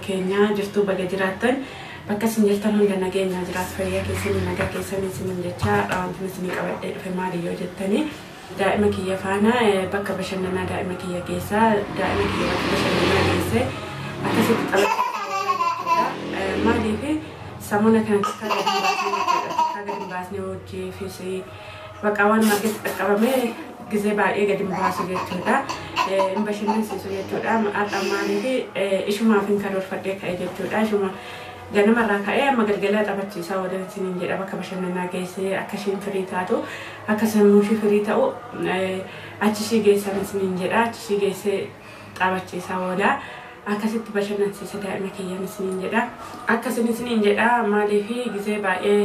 Kenya jirtu baga jiraatan bakka sinjirtan hunda nageenya jiraat fayyaa keessanii nagaa keessanii sinin jecha wanti isin qabadhee dhufe maali yoo jettanii daa'ima kiyya faana bakka bashannanaa daa'ima kiyya keessa daa'ima kiyya bakka bashannanaa keessa akkasitti taphataa maaliif samuna kanatti akka gadi baasnee hojii fi bakka waan margetti qaqqabame gizee baay'ee gadi baasu jechuudha. Bashannansiisu jechuudha. Har'a maaliif ishumaaf hin karoorfadhee ka'e jechuudha. Ishuma ganamarraa ka'ee amma galgala taphachiisaa oolan isiniin jedha bakka bashannanaa geessee akka ishiin firii taatu akka sammuu ishii firii ta'u achi ishii geessan isiniin jedha. Achi ishii geessee taphachiisaa oola. Akkasitti bashannansiisa daa'ima kiyyan isiniin jedha. Akkasiin isiniin jedha maaliif gizee baay'ee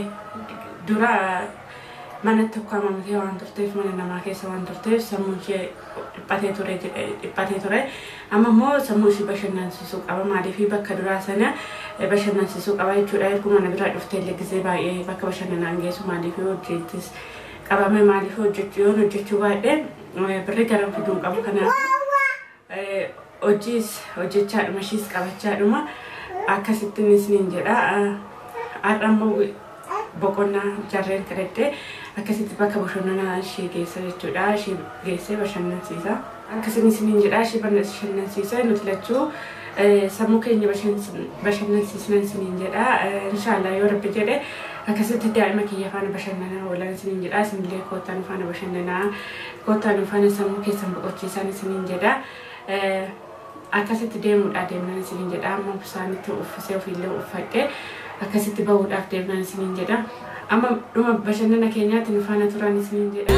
dura mana tokko amamtee waan turteef mana namaa keessa waan turteef sammuu ishee dhiphatee ture amma immoo sammuu ishee bashannansiisuu qaba maaliif bakka duraa sana bashannansiisuu qaba jechuudha. Erguma mana biraa dhuftee illee gizee baay'ee bakka bashannanaan geessu maaliif hojjettis qabame maaliif hojjechuu baay'ee birrii garan fiduu qabu kanaaf hojiis hojjechaadhuma ishiis qabachaadhuma akkasittiin isiniin jedha. Har'a immoo boqonnaa jarreen kadhattee akkasitti bakka bashannanaa ishee geessa jechuudha. Ishee geessee bashannansiisa. Akkasiin isiniin jedha ishee bashannansiisa nuti lachuu sammuu keenya bashannansiisna isiniin jedha. Inshaallah yoo rabbi jedhe akkasitti daa'ima kiyya faana bashannanaa oolan isiniin jedha. Isinillee koottaan faana bashannanaa koottaan faana sammuu keessan boqochiisan isiniin jedha. Akkasitti deemuudhaaf deemnan isiniin jedha. Amma isaanitti uffisee ofiillee uffadhee akkasitti bahuudhaaf deemnan isiniin jedha. Amma dhuma bashannana keenyaatti nu faana turan isiniin jedha.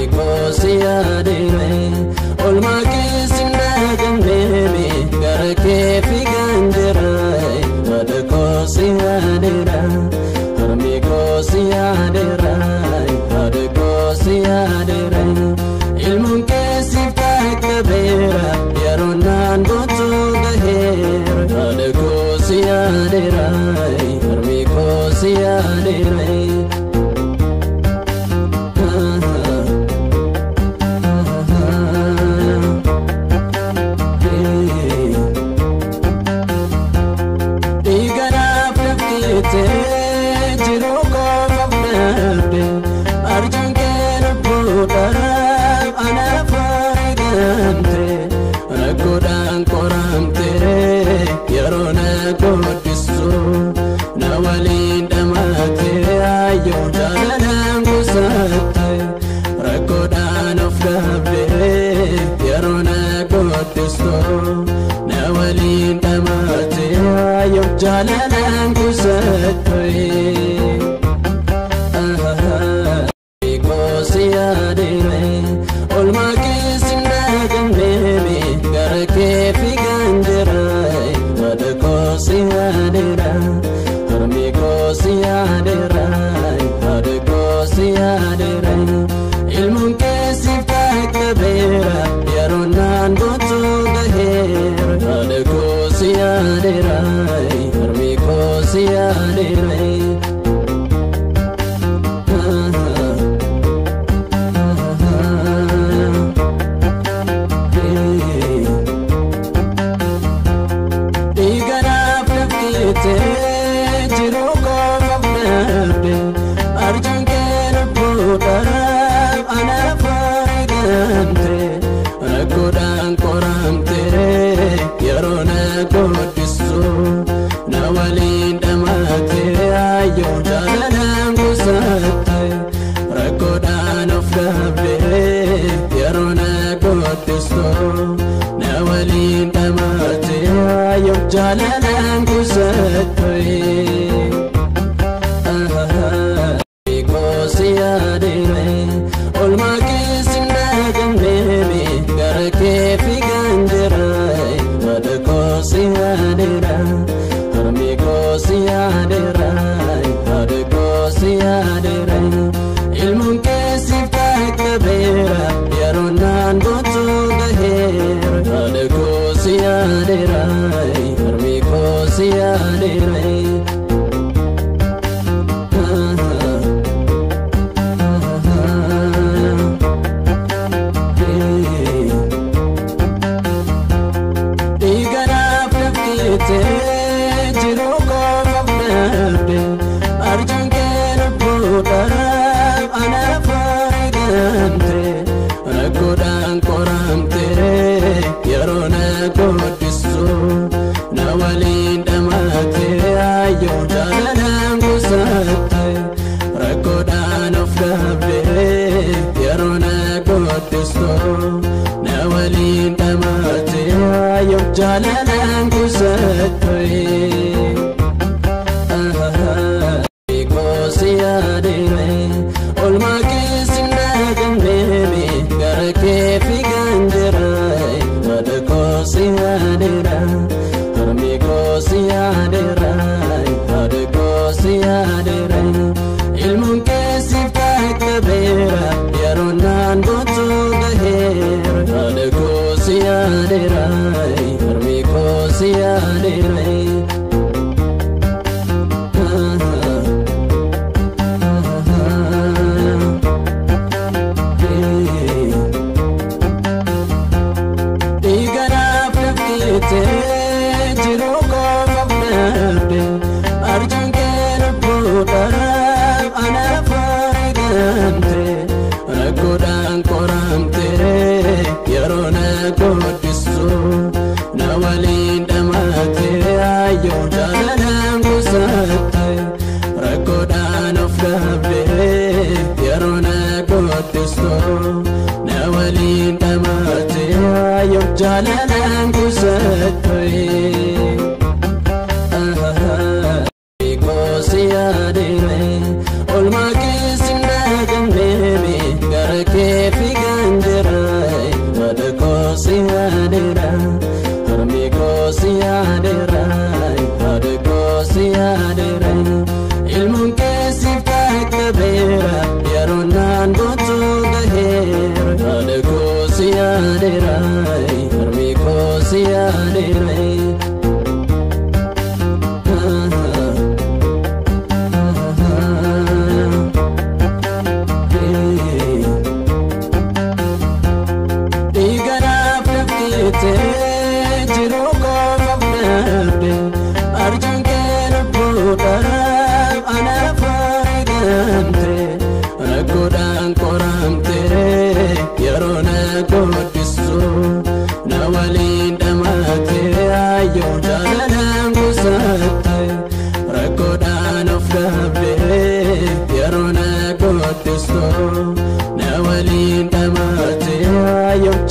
You gotta kete jiru kofafnabde arjun kena buda ana faridante rakodan koramte yarona godisu nawalin damate ayo jalanan kusate rakodan ofnabde yarona godisu nawalin damate ayo jalanan kusate jalanan kusate kosiadere olma kisinda ganeme garake figandera ad kosiadera armi kosiadera ad kosiadera ilmun kesifta kabera yaronan botu gaher ad kosiadera armi kosiadera jalanan kusate kosiadere olma kisinda ganeme garake figandera ad kosiadera armi kosiadera ad kosiadera ilmun kesifta kabera yaronan botu gaher ad kosiadera armi kosiadera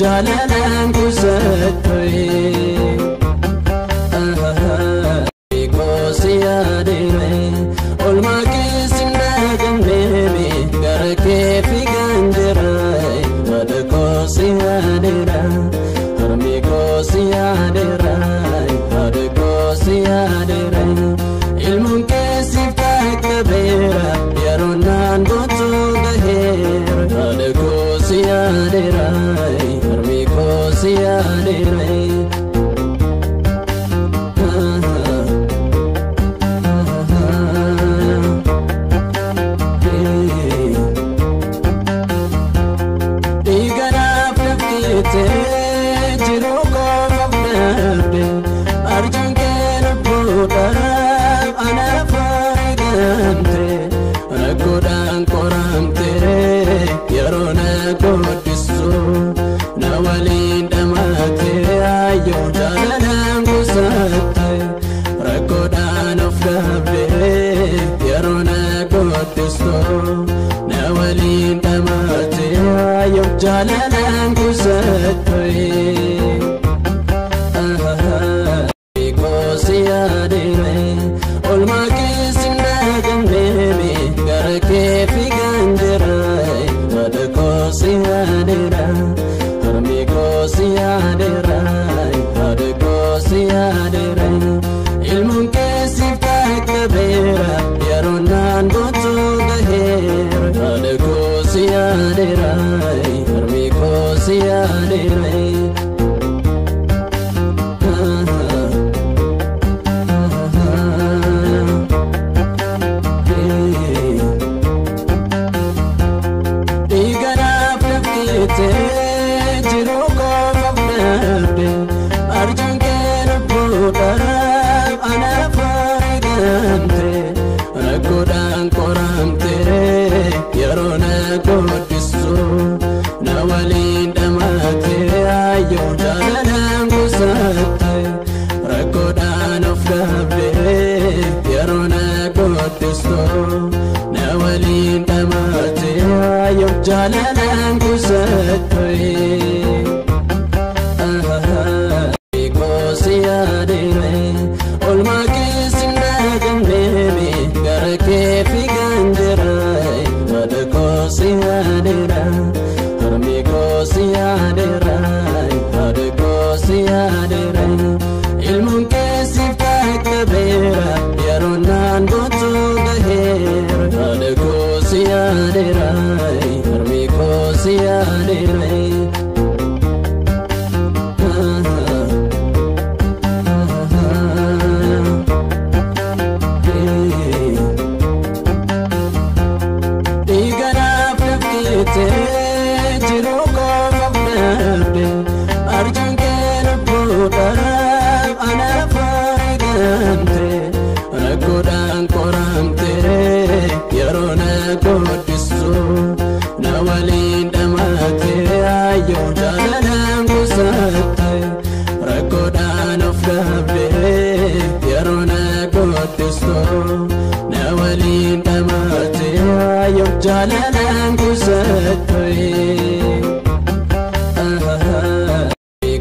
jalanan kusate kosiadere olma kisinda ganeme garake figandera ad kosiadera armi kosiadera ad kosiadera ilmun kesifta kabera yaronan botu gaher ad kosiadera armi kosiadera jalalan kusatoi Kosi adire olma kisna gamnemi garake figandirai ad kosi adira harmi kosi adirai ad kosi adirai ilmun kesif takbira yaronan botu gahir ad kosi adirai harmi kosi adirai jalalan kusatoi kosi adire olma kisna gamnemi garake figandirai ad kosi adira harmi kosi adirai ad kosi adirai ilmun kesif takbira yaronan botu gahir ad kosi adirai kosi adirai Igana plakite jiro ko mabnabe arjun ken putara ana farigante rakodan koramte yarona kodisu nawalin damake ayo jalalan kusatoi rakodan ofdabe yarona kodisu nawalin damake ayo jalalan kusatoi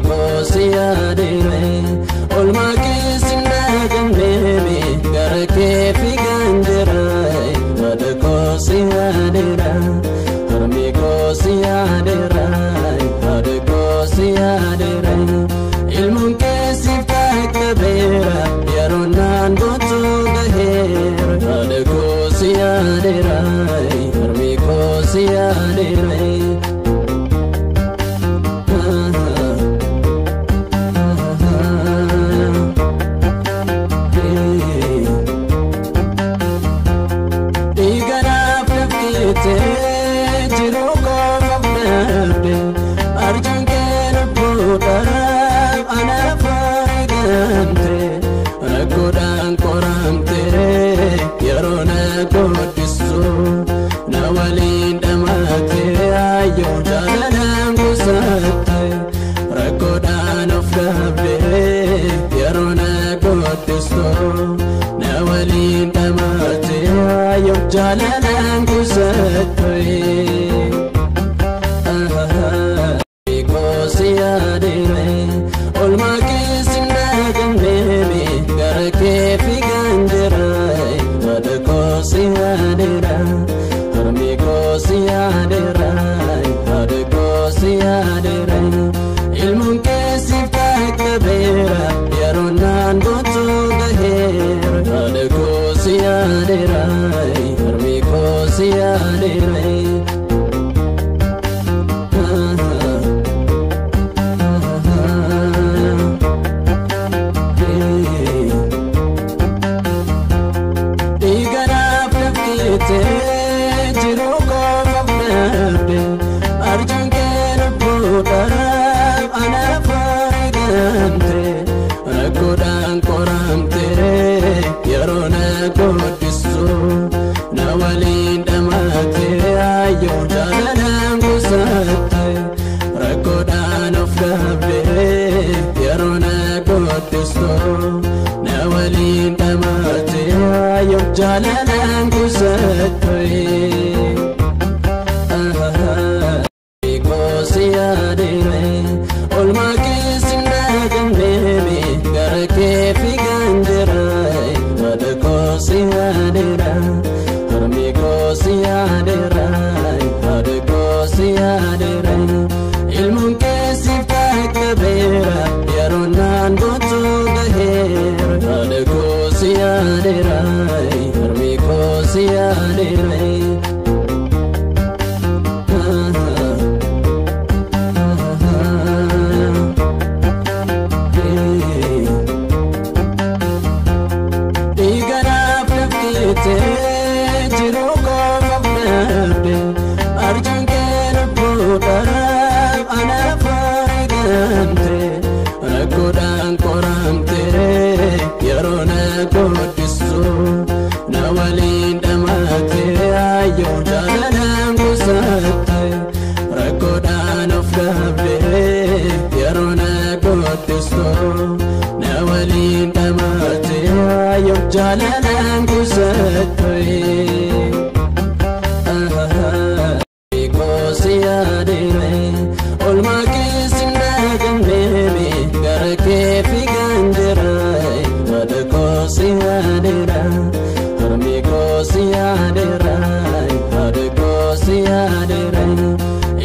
kosi adire olma kisna gamnemi garake figandirai ad kosi adira harmi kosi adirai ad kosi adirai ilmun kesif takbira yaronan botu gahir ad kosi adirai harmi kosi adirai jalalan kusatoi kosi adire olma kisna gamnemi garake figandirai ad kosi adira harmi kosi adirai ad kosi adirai ilmun kesif takbira yaronan botu gahir ad kosi adirai harmi kosi adirai igana plakite jiro ko mabnabe arjun ken putara ana farigante rakodan koramte yarona kodisu nawalin damake ayo jalalan kusatoi rakodan ofdabe yarona kodisu nawalin damake ayo jalalan kusatoi kosi yaadirai harmikos yaadirai Iganaf lafkite jiru qofaf dhabde arjuun kee lubbuudhaaf anaaf fayyadamte rakkoodhaan qoramte yeroo na guddistu na waliin dhamaate ayyoo jaalalaan gusatte rakkoodhaan of dhabde yeroo na guddistu na waliin dhamaate ayyoo jaalalaan gusatte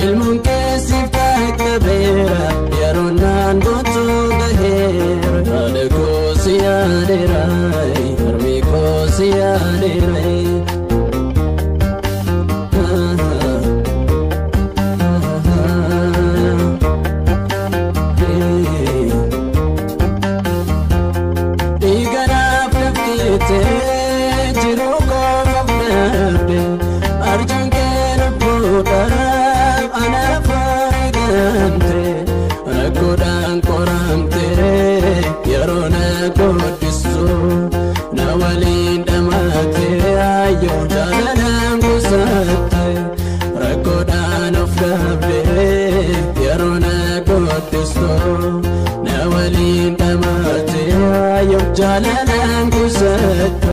ilmun keessif takkabeera yeroo naan gootu gaheera haadha koosi yaadeerai harmi koosi yaadeerai Iganaaf lafkite jiru qofaf dhabde arjuun kee lubbuudhaaf anaaf fayyadamte rakkoodhaan qoramte yeroo na guddistu na waliin dhamaate ayyoo jaalalaan gusatte rakkoodhaan of dhabde yeroo na guddistu na waliin dhamaate ayyoo jaalalaan